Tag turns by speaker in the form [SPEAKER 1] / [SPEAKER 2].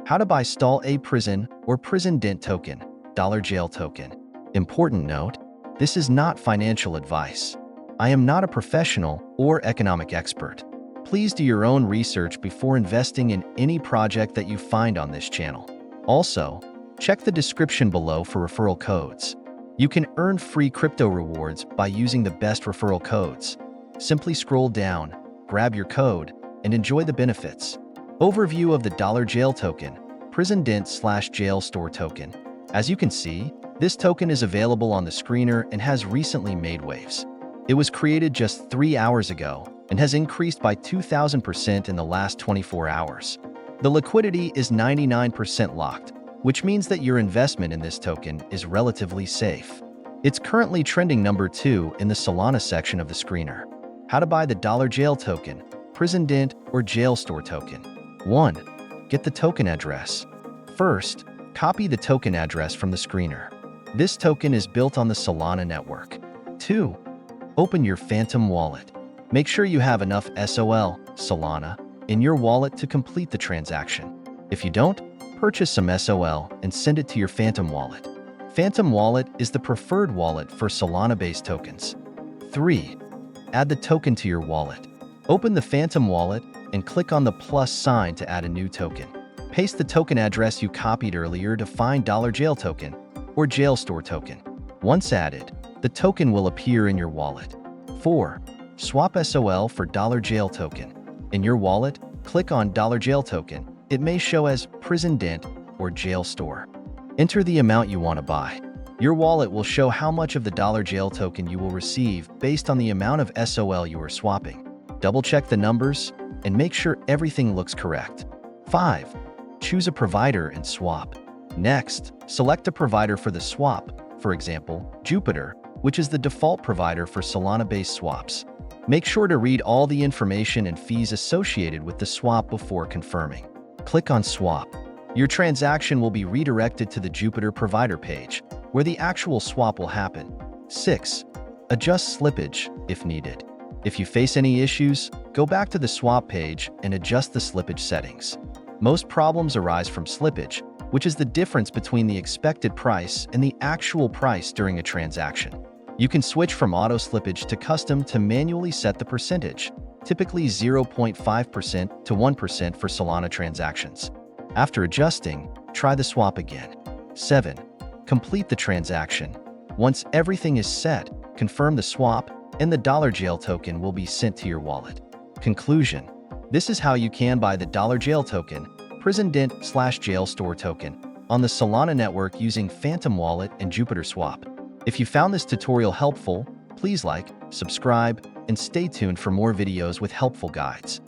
[SPEAKER 1] How to buy Stool Prison or Prisondente token, dollar jail token. Important note, this is not financial advice. I am not a professional or economic expert. Please do your own research before investing in any project that you find on this channel. Also, check the description below for referral codes. You can earn free crypto rewards by using the best referral codes. Simply scroll down, grab your code, and enjoy the benefits. Overview of the dollar jail token, Prisondente/jailstool token. As you can see, this token is available on the screener and has recently made waves. It was created just 3 hours ago and has increased by 2,000% in the last 24 hours. The liquidity is 99% locked, which means that your investment in this token is relatively safe. It's currently trending number 2 in the Solana section of the screener. How to buy the dollar jail token, Prisondente or jailstool token. 1. Get the token address. First, copy the token address from the screener. This token is built on the Solana network. 2. Open your Phantom wallet. Make sure you have enough SOL, Solana, in your wallet to complete the transaction. If you don't, purchase some SOL and send it to your Phantom wallet. Phantom wallet is the preferred wallet for Solana-based tokens. 3. Add the token to your wallet. Open the Phantom wallet and click on the plus sign to add a new token. Paste the token address you copied earlier to find dollar jail token or jailstool token. Once added, the token will appear in your wallet. 4. Swap SOL for dollar jail token. In your wallet, click on dollar jail token. It may show as Prisondente or jailstool. Enter the amount you want to buy. Your wallet will show how much of the dollar jail token you will receive based on the amount of SOL you are swapping. Double-check the numbers and make sure everything looks correct. 5. Choose a provider and swap. Next, select a provider for the swap, for example, Jupiter, which is the default provider for Solana-based swaps. Make sure to read all the information and fees associated with the swap before confirming. Click on Swap. Your transaction will be redirected to the Jupiter provider page, where the actual swap will happen. 6. Adjust slippage if needed. If you face any issues, go back to the swap page and adjust the slippage settings. Most problems arise from slippage, which is the difference between the expected price and the actual price during a transaction. You can switch from auto slippage to custom to manually set the percentage, typically 0.5% to 1% for Solana transactions. After adjusting, try the swap again. 7. Complete the transaction. Once everything is set, confirm the swap, and the dollar jail token will be sent to your wallet. Conclusion: this is how you can buy the dollar jail token, Prisondente/jailstool token, on the Solana network using Phantom Wallet and Jupiter Swap. If you found this tutorial helpful, please like, subscribe, and stay tuned for more videos with helpful guides.